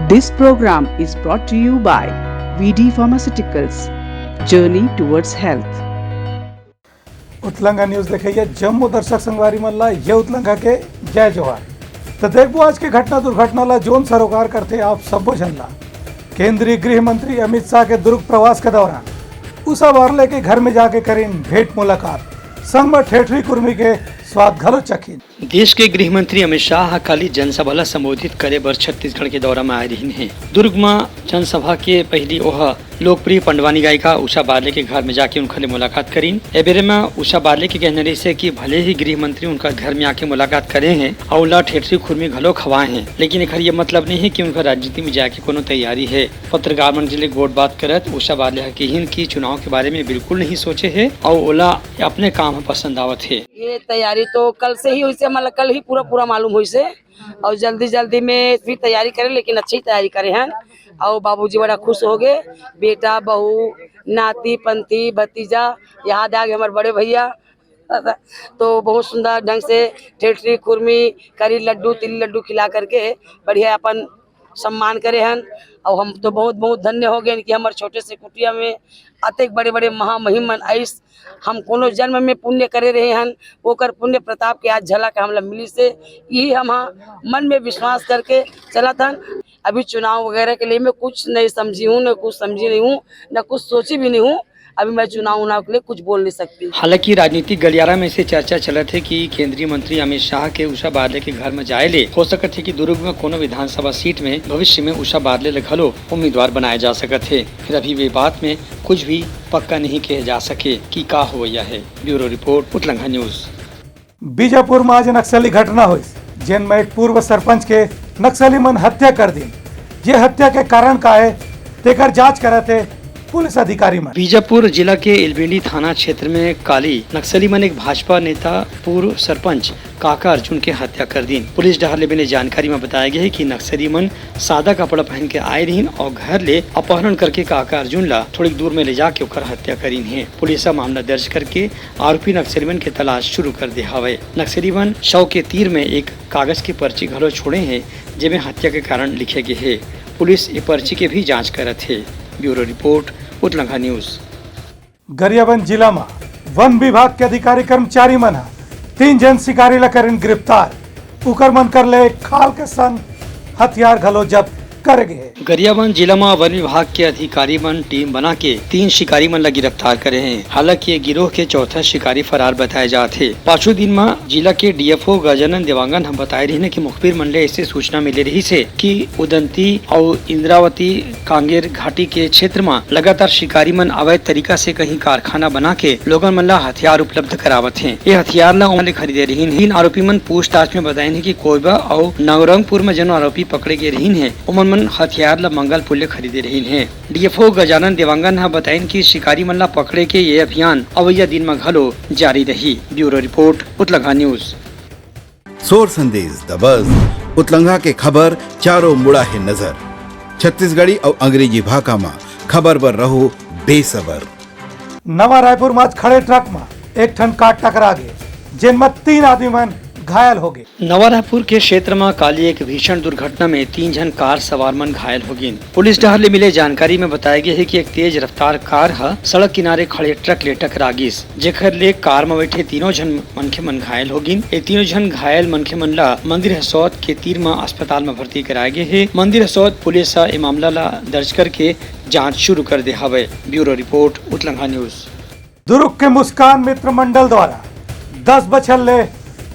This program is brought to you by VD Pharmaceuticals. Journey towards health. उतलंगा news देखिए जम्मू दर्शक संगवारी मल्ला ये उतलंगा के जय जोहार। तो देखो आज के घटना दुर्घटना ला जोन सरोकार करते आप सब जनला केंद्रीय गृह मंत्री अमित शाह के दुर्ग प्रवास के दौरान उषा बारले के घर में जाके करीन भेंट मुलाकात संग में ठेठरी कुर्मी के स्वाद घलो चखीन। देश के गृह मंत्री अमित शाह काली जनसभा ला संबोधित करे बर छत्तीसगढ़ के दौरा में आए रही हैं। दुर्ग में जनसभा के पहली ओह लोकप्रिय पंडवानी गायिका उषा बारले के घर में जाके उनसे मुलाकात करीन। एबेरे में उषा बारले के कहने से कि भले ही गृह मंत्री उनका घर में आके मुलाकात करे हैं और उला ठेठरी खुरमी घलो खवाए हैं, लेकिन एक ये मतलब नहीं है कि उनका राजनीति में जाके कोनो तैयारी है। पत्रकार मंडल ले गोट बात करत उषा बारले कहिन की चुनाव के बारे में बिल्कुल नहीं सोचे है और ओला अपने काम पसंद आवत है। ये तैयारी तो कल से ही हुई से, मतलब कल ही पूरा मालूम हुई से और जल्दी में भी तैयारी करे, लेकिन अच्छी तैयारी करे हैं और बाबूजी बड़ा खुश हो गए। बेटा बहू नाती पंती भतीजा याद आ गए हमारे बड़े भैया, तो बहुत सुंदर ढंग से ठेठरी कुर्मी करी लड्डू तिल लड्डू खिला करके बढ़िया अपन सम्मान करे हैं। और हम तो बहुत धन्य हो गए कि हमारे छोटे से कुटिया में अतेक बड़े महामहिम आइस हम कोनो जन्म में पुण्य करे रहे हैं, वो कर पुण्य प्रताप के आज झलक हमला मिली से यही हम मन में विश्वास करके चला था। अभी चुनाव वगैरह के लिए मैं कुछ नहीं समझी हूँ, न कुछ समझी नहीं हूँ, न कुछ सोची भी नहीं हूँ। अभी मैं चुनाव के लिए कुछ बोल नहीं सकती। हालांकि राजनीतिक गलियारा में से चर्चा चलत है कि केंद्रीय मंत्री अमित शाह के उषा बारले के घर में जाए ले हो सकत है कि दुर्ग में कोनो विधानसभा सीट में भविष्य में उषा बारले लखलो उम्मीदवार बनाए जा सकत है। फिर अभी वे बात में कुछ भी पक्का नहीं कहे जा सके कि का हुआ है। ब्यूरो रिपोर्ट उतलंगा न्यूज। बीजापुर में आज नक्सली घटना हुई जिनमें एक पूर्व सरपंच के नक्सली मन हत्या कर दी। ये हत्या के कारण का है तेकर जांच करते पुलिस अधिकारी मन। बीजापुर जिला के इलबेली थाना क्षेत्र में काली नक्सली मन एक भाजपा नेता पूर्व सरपंच काका अर्जुन के हत्या कर दी। पुलिस डहर ले जानकारी में बताया गया है कि नक्सली मन सादा कपड़ा पहन के आए रही और घर ले अपहरण करके काका अर्जुन ला थोड़ी दूर में ले जाके ओकर हत्या करी है। पुलिस मामला दर्ज करके आरोपी नक्सली मन के तलाश शुरू कर दे हवे। नक्सली मन शव के तीर में एक कागज के पर्ची घलो छोड़े हैं जिसमें हत्या के कारण लिखे गए है। पुलिस ये पर्ची के भी जाँच करत है। ब्यूरो रिपोर्ट उतलंगा न्यूज। गरियाबंद जिला में वन विभाग के अधिकारी कर्मचारी मन 3 जन शिकारी ला करीन गिरफ्तार। उकर मन कर ले खाल के संग हथियार घलो जब्त कर गए। गरियाबंद जिला में वन विभाग के अधिकारी मन टीम बना के 3 शिकारी मन ला गिरफ्तार करे हैं। हालांकि ये गिरोह के चौथा शिकारी फरार बताए जाते हैं। 5वें दिन में जिला के डीएफओ गजानन देवांगन हम बताए रही कि मुखबिर मन ले ऐसे सूचना मिले रही से कि उदंती और इंद्रावती कांगेर घाटी के क्षेत्र में लगातार शिकारी मन अवैध तरीका से कहीं कारखाना बना के लोगन मन ला हथियार उपलब्ध करावत हैं। ये हथियार ला उन्हें खरीदे रही। इन आरोपी मन पूछताछ में बताए कि कोयबा और नवरंगपुर में जन आरोपी पकड़े गए रही है उमन हथियार ला मंगलपुर ले खरीदे रही हैं। डीएफओ गजानन देवांगन हा बताइन कि शिकारी मन ला पकड़े के ये अभियान अवैया दिन में घलो जारी रही। ब्यूरो रिपोर्ट उतलंगा न्यूज। सोर संदेश द बज़ उतलंगा के खबर चारों मुड़ा है नजर। छत्तीसगढ़ी और अंग्रेजी भाषा में खबर पर रहो बेसबर। नवा रायपुर में खड़े ट्रक में एक ठन कार टकरा गए जिनमें 3 आदमी मन घायल हो गए। नवा रायपुर के क्षेत्र में काली एक भीषण दुर्घटना में 3 जन कार सवार मन घायल हो गए। पुलिस डहर ले मिले जानकारी में बताया गया है कि एक तेज रफ्तार कार सड़क किनारे खड़े ट्रक ले टकरा गिस, जेकर ले कार में बैठे 3 जन मनखे मन घायल हो गए। ये 3 जन घायल मनखे मन ला मंदिर हसौद के तीर में अस्पताल में भर्ती कराए गए है। मंदिर हसौद पुलिस ये मामला ला दर्ज करके जाँच शुरू कर दे हवे। ब्यूरो रिपोर्ट उतलंगा न्यूज। दुर्ग के मुस्कान मित्र मंडल द्वारा 10 बछर ले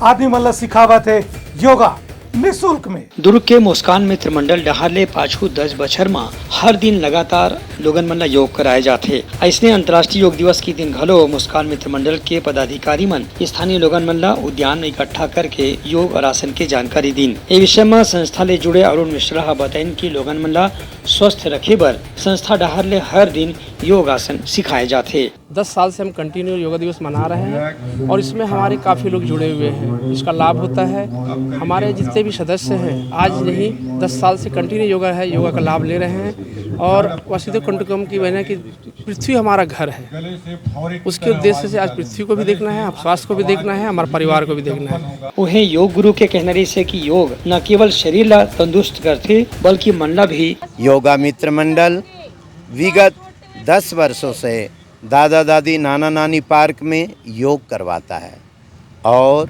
आदमी मन सिखावत है योगा निःशुल्क में। दुर्ग के मुस्कान मित्र मंडल डहार ले पाछू 10 बछर में हर दिन लगातार लोगन मन ला योग कराए जाते। ऐसने अंतर्राष्ट्रीय योग दिवस के दिन घलो मुस्कान मित्र मंडल के पदाधिकारी मन स्थानीय लोगन मन ला उद्यान में इकट्ठा करके योग और आसन के जानकारी दीन। ये विषय में संस्था ले जुड़े अरुण मिश्रा बताइन की लोगन मन ला स्वस्थ रखे बर संस्था डहार ले हर दिन योगासन सिखाए जाते। 10 साल से हम कंटिन्यू योगा दिवस मना रहे हैं और इसमें हमारे काफ़ी लोग जुड़े हुए हैं। इसका लाभ होता है, हमारे जितने भी सदस्य हैं आज नहीं 10 साल से कंटिन्यू योगा का लाभ ले रहे हैं। और वसीदो कंटकम की वजह कि पृथ्वी हमारा घर है, उसके उद्देश्य से आज पृथ्वी को भी देखना है, स्वास्थ्य को भी देखना है, हमारे परिवार को भी देखना है। उन्हें योग गुरु के कहना रही से कि योग न केवल शरीर ला तंदुरुस्त करते बल्कि मन ला भी। योगा मित्र मंडल विगत 10 वर्षों से दादा दादी नाना नानी पार्क में योग करवाता है और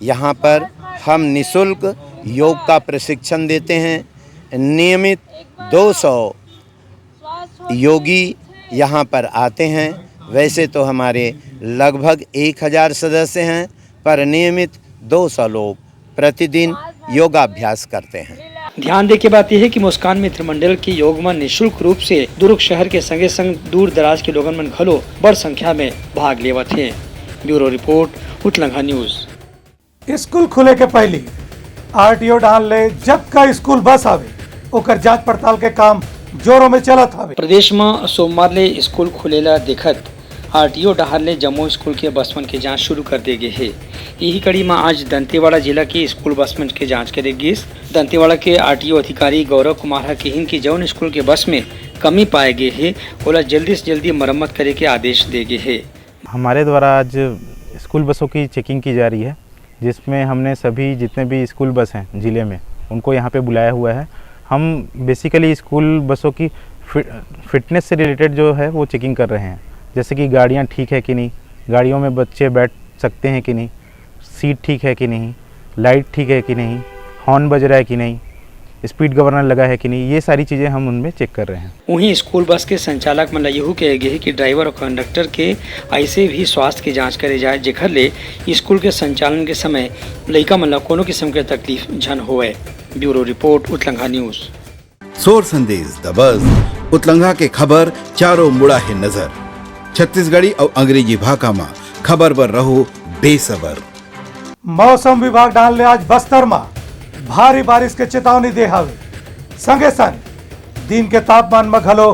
यहाँ पर हम निःशुल्क योग का प्रशिक्षण देते हैं। नियमित 200 योगी यहाँ पर आते हैं। वैसे तो हमारे लगभग 1000 सदस्य हैं, पर नियमित 200 लोग प्रतिदिन योगाभ्यास करते हैं। ध्यान दे के बात यह है कि मुस्कान मित्र मंडल के योग में निःशुल्क रूप से दुर्ग शहर के संगे संग दूर दराज के लोगन मन घलो बड़ संख्या में भाग लेवत हैं। ब्यूरो रिपोर्ट उतलंघा न्यूज। स्कूल खुले के पहले आरटीओ डाल ले जब का स्कूल बस आवे ओकर जांच पड़ताल के काम जोरों में चलत हवे। प्रदेश में सोमवार ले स्कूल खुलेला देखत आरटीओ डहार ले जम्मू स्कूल के बसमन के जांच शुरू कर दे गए है। यही कड़ी में आज दंतेवाड़ा जिला के स्कूल बसमन के जांच करेगी। दंतेवाड़ा के आरटीओ अधिकारी गौरव कुमार कहिन की जौन स्कूल के बस में कमी पाए गए है ओला जल्दी से जल्दी मरम्मत करे के आदेश दे गए है। हमारे द्वारा आज स्कूल बसों की चेकिंग की जा रही है, जिसमें हमने सभी जितने भी स्कूल बस हैं ज़िले में उनको यहाँ पे बुलाया हुआ है। हम बेसिकली स्कूल बसों की फिटनेस से रिलेटेड जो है वो चेकिंग कर रहे हैं, जैसे कि गाड़ियाँ ठीक है कि नहीं, गाड़ियों में बच्चे बैठ सकते हैं कि नहीं, सीट ठीक है कि नहीं, लाइट ठीक है कि नहीं, हॉर्न बज रहा है कि नहीं, स्पीड गवर्नर लगा है कि नहीं, ये सारी चीज़ें हम उनमें चेक कर रहे हैं। वहीं स्कूल बस के संचालक मन यहू कहे गए कि ड्राइवर और कंडक्टर के ऐसे भी स्वास्थ्य की जांच करे जाए जेखर ले स्कूल के संचालन के समय लइका मन ला कोनो किस्म के तकलीफ झन होए। ब्यूरो रिपोर्ट उतलंघा न्यूज। सोर संदेश द बज़ उतलंघा के खबर चारों मुड़ा है नजर। छत्तीसगढ़ी और अंग्रेजी भाषा में खबर पर रहो बेसबर। मौसम विभाग डाल ले आज बस्तर में भारी बारिश के चेतावनी दे हवे, संगे संग दिन के तापमान में घलो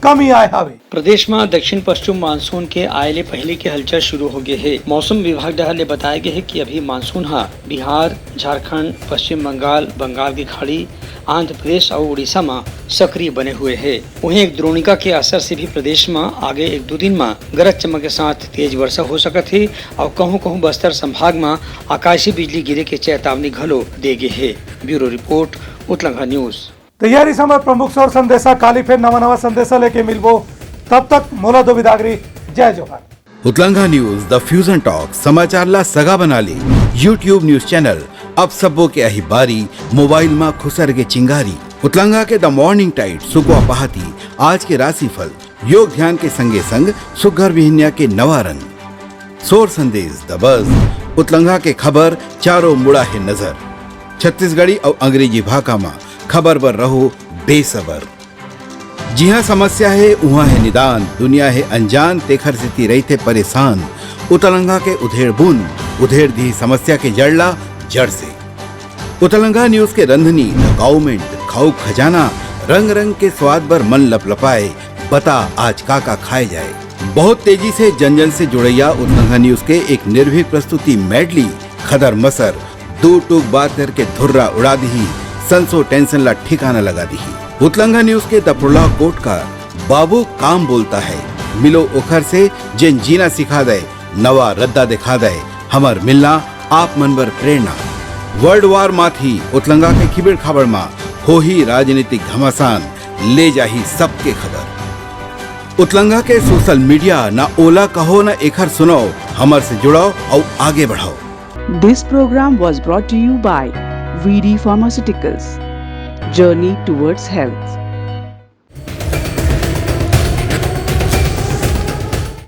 कमी आए हवे। प्रदेश में दक्षिण पश्चिम मानसून के आयले पहले के हलचल शुरू हो गए है। मौसम विभाग द्वारा ले बताया गया है कि अभी मानसून बिहार, झारखंड, पश्चिम बंगाल, बंगाल की खाड़ी, आंध्र प्रदेश और उड़ीसा में सक्रिय बने हुए है। वहीं एक द्रोणिका के असर से भी प्रदेश में आगे 1-2 दिन में गरज चमक के साथ तेज वर्षा हो सकत है और कहूँ कहूँ बस्तर संभाग में आकाशीय बिजली गिरे के चेतावनी घलो दे गए है। ब्यूरो रिपोर्ट उतलंघा न्यूज। तैयारी समय प्रमुख सोर संदेशा काली फिर नवा संदेशा लेके मिलबो, तब तक मोला दो बिदागरी। जय जोहार। उतलंघा न्यूज द फ्यूजन टॉक समाचार ला सगा बना ली। यूट्यूब न्यूज चैनल अब सबो के अही बारी मोबाइल में खुसर के चिंगारी। उतलंघा के द मॉर्निंग टाइट सुगवा पहाती आज के राशिफल योग ध्यान के संगे संग सुघर विहिन्या के नवा रंग। सोर संदेश द बज़ उतलंघा के खबर चारों मुड़ा है नजर। छत्तीसगढ़ी और अंग्रेजी भाषा में खबर पर रहो बेसबर। जी हाँ, समस्या है वहाँ है निदान, दुनिया है अनजान तेखर से रहते परेशान। उतलंघा के उधेड़ बुन उधेड़ दी समस्या के जड़ला जड़ से। उतलंघा न्यूज के रंधनी गवर्नमेंट खाऊ खजाना रंग रंग के स्वाद पर मन लपलपाए, बता आज का खाए जाए। बहुत तेजी से जन जन से जुड़ैया उतलंघा न्यूज के एक निर्भीक प्रस्तुति मेडली खदर मसर दो टूक बात करके धुर्रा उड़ा दी, संसो टेंशन ला ठिकाना लगा दी। उतलंघा न्यूज के दपुरला कोट का बाबू काम बोलता है, मिलो ओखर से जिन जीना सिखा दे, नवा रद्दा दिखा दे, हमार मिलना आप मन बर प्रेरणा। वर्ल्ड वार माथी उतलंघा के खिबड़ खबर मा हो ही राजनीतिक घमासान, ले जाही सबके खबर। उतलंघा के सोशल मीडिया ना ओला कहो ना एखर सुनो, हमर से जुड़ाओ और आगे बढ़ाओ। This program was brought to you by VD Pharmaceuticals. Journey towards health.